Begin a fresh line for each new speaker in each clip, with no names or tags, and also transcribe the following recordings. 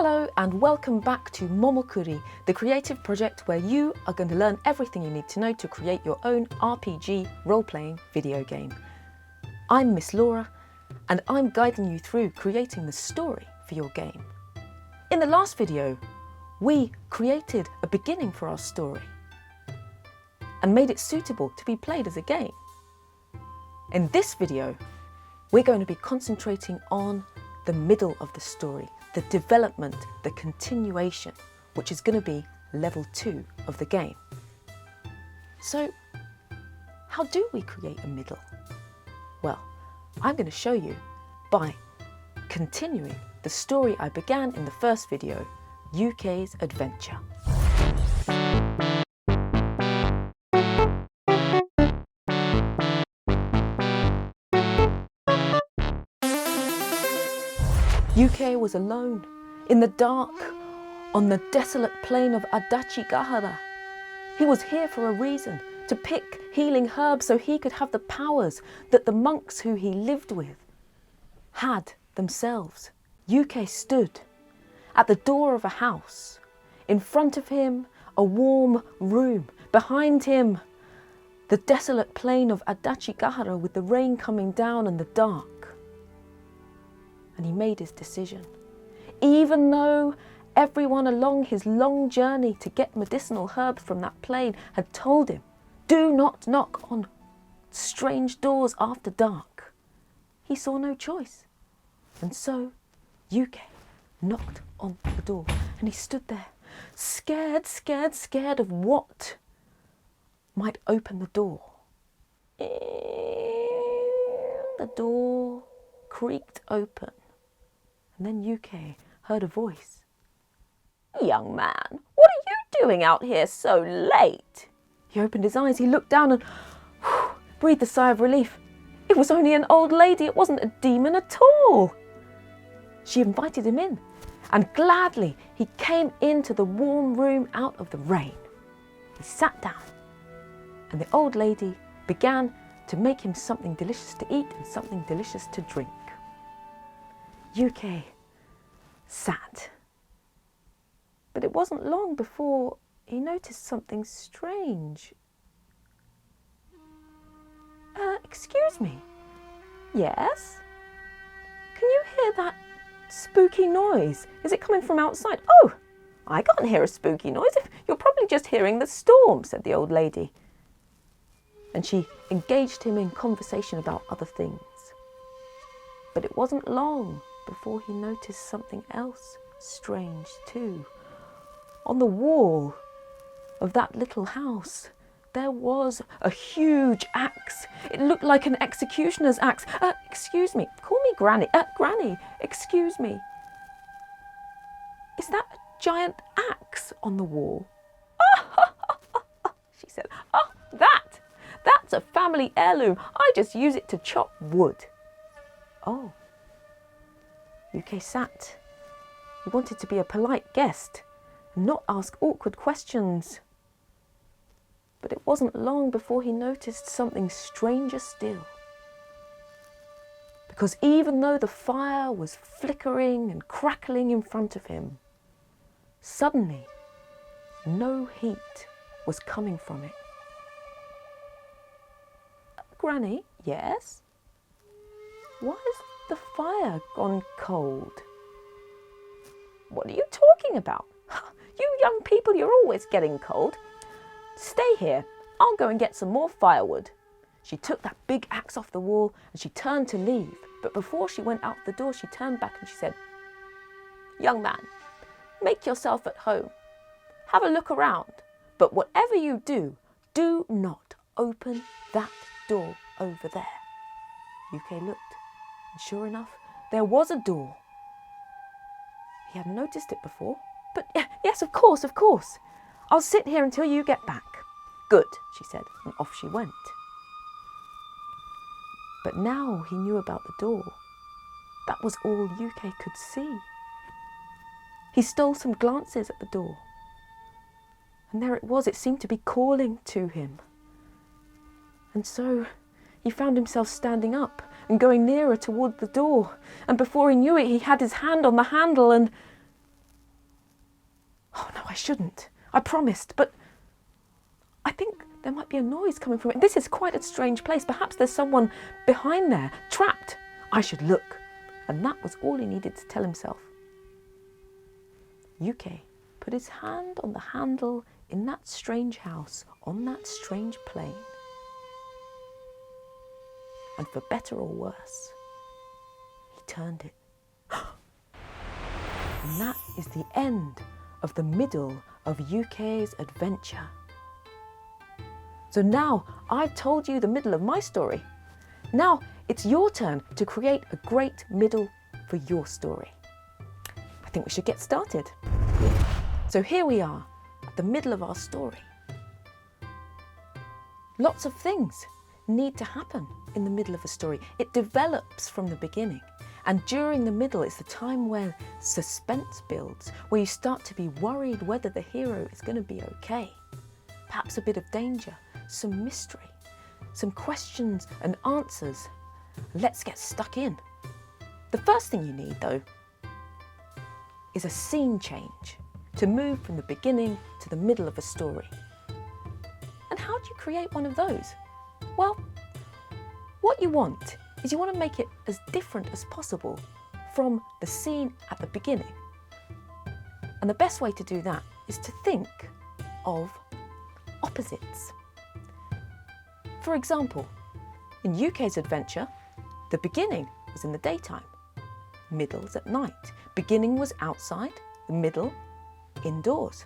Hello and welcome back to Momocuri, the creative project where you are going to learn everything you need to know to create your own RPG role-playing video game. I'm Miss Laura and I'm guiding you through creating the story for your game. In the last video, we created a beginning for our story and made it suitable to be played as a game. In this video, we're going to be concentrating on the middle of the story, the development, the continuation, which is going to be level 2 of the game. So, how do we create a middle? Well, I'm going to show you by continuing the story I began in the first video, UK's Adventure. UK was alone, in the dark, on the desolate plain of Adachigahara. He was here for a reason, to pick healing herbs so he could have the powers that the monks who he lived with had themselves. UK stood at the door of a house. In front of him, a warm room. Behind him, the desolate plain of Adachigahara with the rain coming down and the dark. And he made his decision. Even though everyone along his long journey to get medicinal herbs from that plain had told him, do not knock on strange doors after dark, he saw no choice. And so UK knocked on the door and he stood there, scared of what might open the door. The door creaked open. And then UK heard a voice. "Young man, what are you doing out here so late?" He opened his eyes, he looked down and breathed a sigh of relief. It was only an old lady, it wasn't a demon at all. She invited him in, and gladly he came into the warm room out of the rain. He sat down, and the old lady began to make him something delicious to eat and something delicious to drink. UK sat, but it wasn't long before he noticed something strange. Excuse me. Yes? Can you hear that spooky noise? Is it coming from outside? Oh, I can't hear a spooky noise. You're probably just hearing the storm, said the old lady. And she engaged him in conversation about other things. But it wasn't long before he noticed something else strange too. On the wall of that little house, there was a huge axe. It looked like an executioner's axe. Excuse me, call me Granny. Granny, excuse me. Is that a giant axe on the wall? She said, that's a family heirloom. I just use it to chop wood. Oh. UK sat. He wanted to be a polite guest and not ask awkward questions. But it wasn't long before he noticed something stranger still. Because even though the fire was flickering and crackling in front of him, suddenly no heat was coming from it. Granny, yes? Why is the fire gone cold? What are you talking about? You young people, you're always getting cold. Stay here. I'll go and get some more firewood. She took that big axe off the wall and she turned to leave. But before she went out the door, she turned back and she said, "Young man, make yourself at home. Have a look around. But whatever you do, do not open that door over there." UK looked. And sure enough, there was a door. He hadn't noticed it before. But yes, of course. I'll sit here until you get back. Good, she said, and off she went. But now he knew about the door. That was all UK could see. He stole some glances at the door. And there it was, it seemed to be calling to him. And so he found himself standing up and going nearer toward the door. And before he knew it, he had his hand on the handle and I shouldn't. I promised, but I think there might be a noise coming from it. This is quite a strange place. Perhaps there's someone behind there, trapped. I should look. And that was all he needed to tell himself. UK put his hand on the handle in that strange house, on that strange plane. And for better or worse, he turned it. And that is the end of the middle of UK's adventure. So now I've told you the middle of my story. Now it's your turn to create a great middle for your story. I think we should get started. So here we are at the middle of our story. Lots of things need to happen in the middle of a story. It develops from the beginning. And during the middle, it's the time where suspense builds, where you start to be worried whether the hero is going to be okay. Perhaps a bit of danger, some mystery, some questions and answers. Let's get stuck in. The first thing you need, though, is a scene change to move from the beginning to the middle of a story. And how do you create one of those? Well, what you want is you want to make it as different as possible from the scene at the beginning. And the best way to do that is to think of opposites. For example, in UK's adventure, the beginning was in the daytime, middle's at night. Beginning was outside, the middle indoors.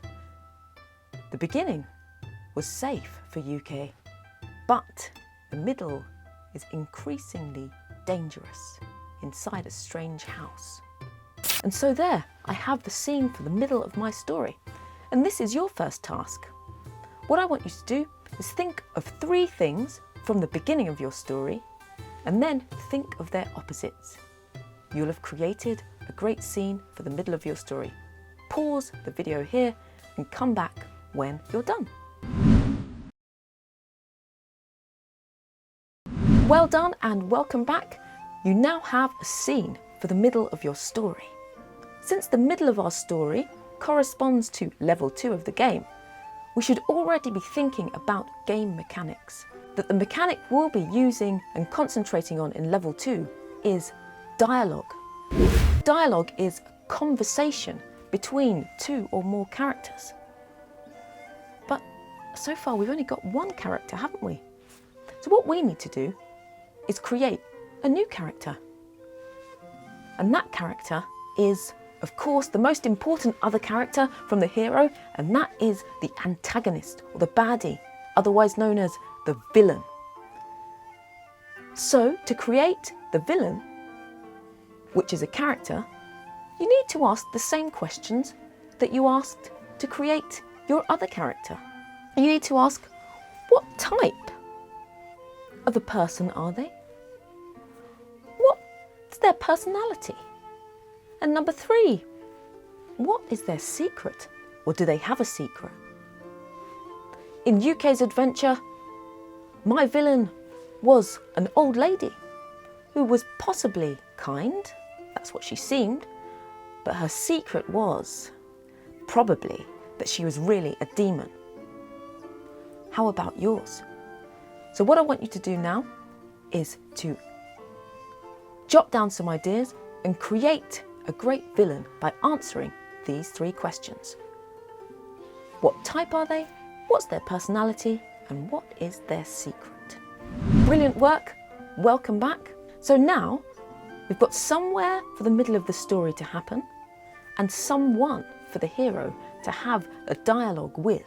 The beginning was safe for UK, but the middle is increasingly dangerous inside a strange house. And so there, I have the scene for the middle of my story. And this is your first task. What I want you to do is think of 3 things from the beginning of your story, and then think of their opposites. You'll have created a great scene for the middle of your story. Pause the video here and come back when you're done. Well done and welcome back. You now have a scene for the middle of your story. Since the middle of our story corresponds to level 2 of the game, we should already be thinking about game mechanics. That the mechanic we'll be using and concentrating on in level 2 is dialogue. Dialogue is a conversation between 2 or more characters. But so far we've only got 1 character, haven't we? So what we need to do is create a new character. And that character is, of course, the most important other character from the hero, and that is the antagonist, or the baddie, otherwise known as the villain. So, to create the villain, which is a character, you need to ask the same questions that you asked to create your other character. You need to ask, what type of a person are they? What's their personality? And number 3, what is their secret? Or do they have a secret? In UK's adventure, my villain was an old lady who was possibly kind, that's what she seemed, but her secret was probably that she was really a demon. How about yours? So what I want you to do now is to jot down some ideas and create a great villain by answering these 3 questions. What type are they? What's their personality? And what is their secret? Brilliant work. Welcome back. So now we've got somewhere for the middle of the story to happen and someone for the hero to have a dialogue with.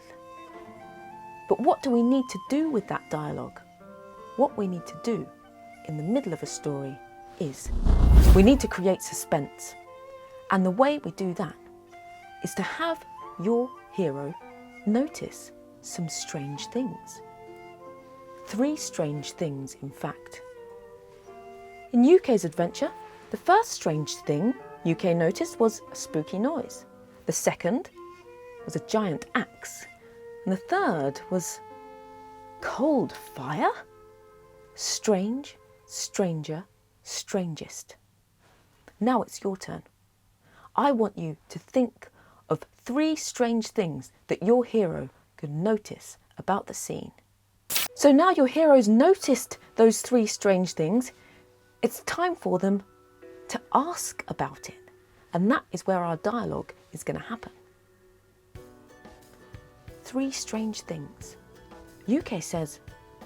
But what do we need to do with that dialogue? What we need to do in the middle of a story is we need to create suspense. And the way we do that is to have your hero notice some strange things. 3 strange things, in fact. In UK's adventure, the first strange thing UK noticed was a spooky noise. The second was a giant axe. And the third was cold fire? Strange, stranger, strangest. Now it's your turn. I want you to think of 3 strange things that your hero could notice about the scene. So now your hero's noticed those 3 strange things, it's time for them to ask about it. And that is where our dialogue is going to happen. 3 strange things. UK says,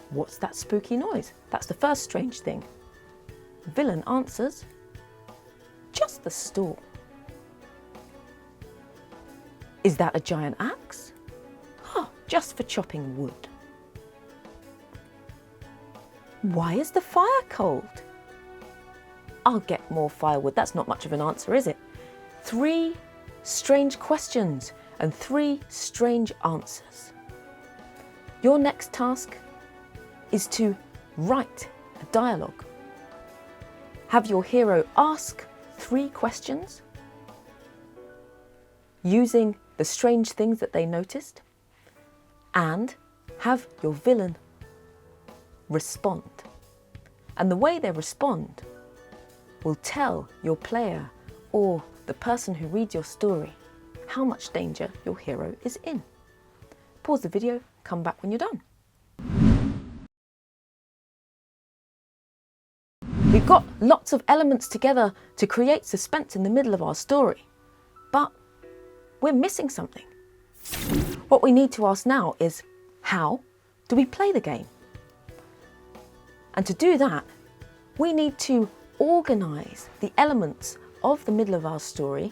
"What's that spooky noise?" That's the first strange thing. Villain answers, "Just the store." "Is that a giant axe?" "Oh, just for chopping wood." "Why is the fire cold?" "I'll get more firewood." That's not much of an answer, is it? 3 strange questions and 3 strange answers. Your next task is to write a dialogue. Have your hero ask 3 questions using the strange things that they noticed, and have your villain respond. And the way they respond will tell your player or the person who reads your story how much danger your hero is in. Pause the video, come back when you're done. We've got lots of elements together to create suspense in the middle of our story, but we're missing something. What we need to ask now is, how do we play the game? And to do that, we need to organise the elements of the middle of our story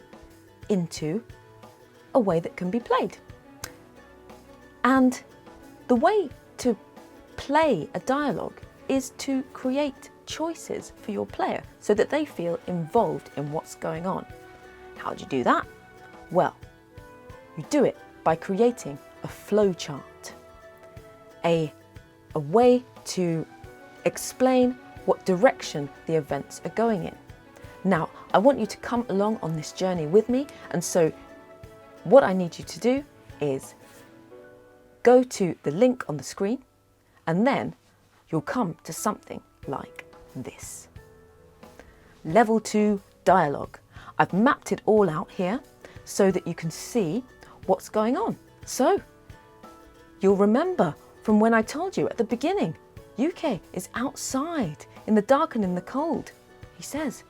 into a way that can be played. And the way to play a dialogue is to create choices for your player so that they feel involved in what's going on. How do you do that? Well, you do it by creating a flow chart, a way to explain what direction the events are going in. Now, I want you to come along on this journey with me, and so what I need you to do is go to the link on the screen, and then you'll come to something like this. Level 2 dialogue. I've mapped it all out here so that you can see what's going on. So you'll remember from when I told you at the beginning, UK is outside in the dark and in the cold. He says,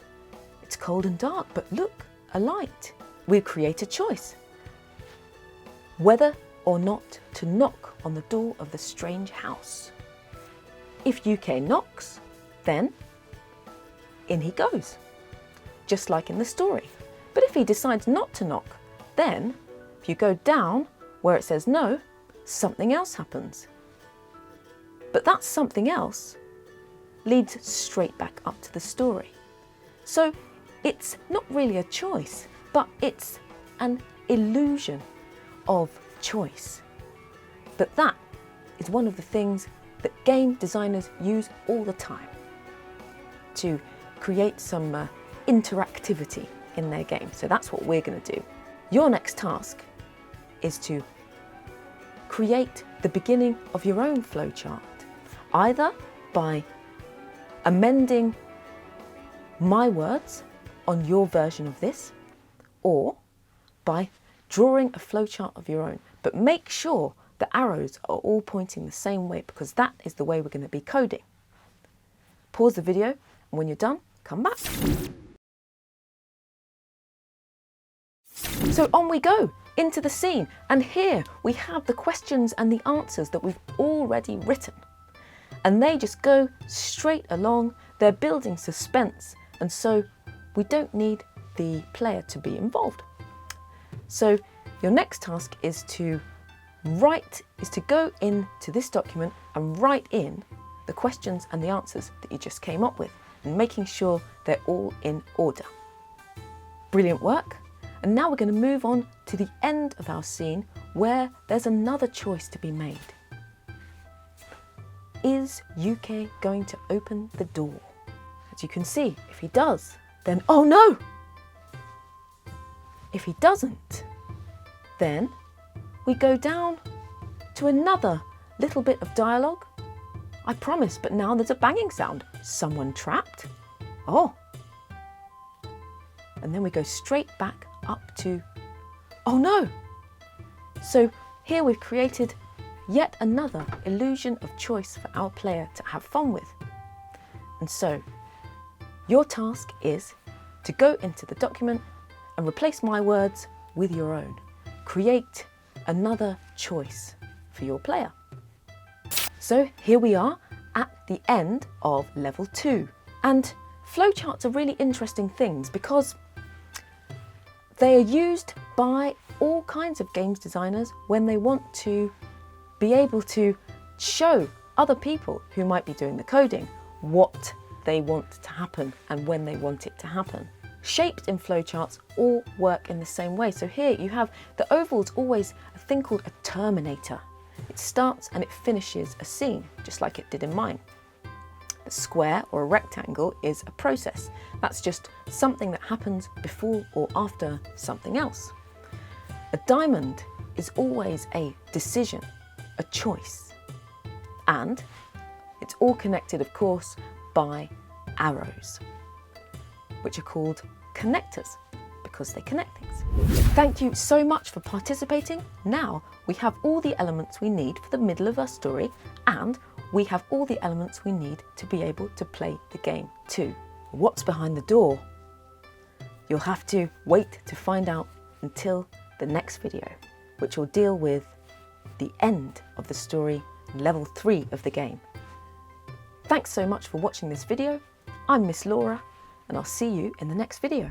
"It's cold and dark, but look, a light." We create a choice, whether or not to knock on the door of the strange house. If UK knocks, then in he goes, just like in the story. But if he decides not to knock, then if you go down where it says no, something else happens. But that something else leads straight back up to the story. So it's not really a choice, but it's an illusion of choice. But that is one of the things that game designers use all the time to create some interactivity in their game. So that's what we're going to do. Your next task is to create the beginning of your own flowchart, either by amending my words on your version of this, or by drawing a flowchart of your own. But make sure the arrows are all pointing the same way, because that is the way we're going to be coding. Pause the video, and when you're done, come back. So on we go into the scene, and here we have the questions and the answers that we've already written, and they just go straight along. They're building suspense, and so we don't need the player to be involved. So your next task is to go into this document and write in the questions and the answers that you just came up with, and making sure they're all in order. Brilliant work. And now we're going to move on to the end of our scene, where there's another choice to be made. Is UK going to open the door? As you can see, if he does, then oh no! If he doesn't, then we go down to another little bit of dialogue. I promise, but now there's a banging sound. Someone trapped? Oh. And then we go straight back up to Oh no! So here we've created yet another illusion of choice for our player to have fun with. And so your task is to go into the document and replace my words with your own. Create another choice for your player. So here we are at the end of level 2. And flowcharts are really interesting things because they are used by all kinds of games designers when they want to be able to show other people who might be doing the coding what they want to happen and when they want it to happen. Shapes in flowcharts all work in the same way. So here you have the oval's always a thing called a terminator. It starts and it finishes a scene, just like it did in mine. A square or a rectangle is a process. That's just something that happens before or after something else. A diamond is always a decision, a choice. And it's all connected, of course, by arrows, which are called connectors because they connect things. Thank you so much for participating. Now we have all the elements we need for the middle of our story, and we have all the elements we need to be able to play the game too. What's behind the door? You'll have to wait to find out until the next video, which will deal with the end of the story, level 3 of the game. Thanks so much for watching this video. I'm Miss Laura, and I'll see you in the next video.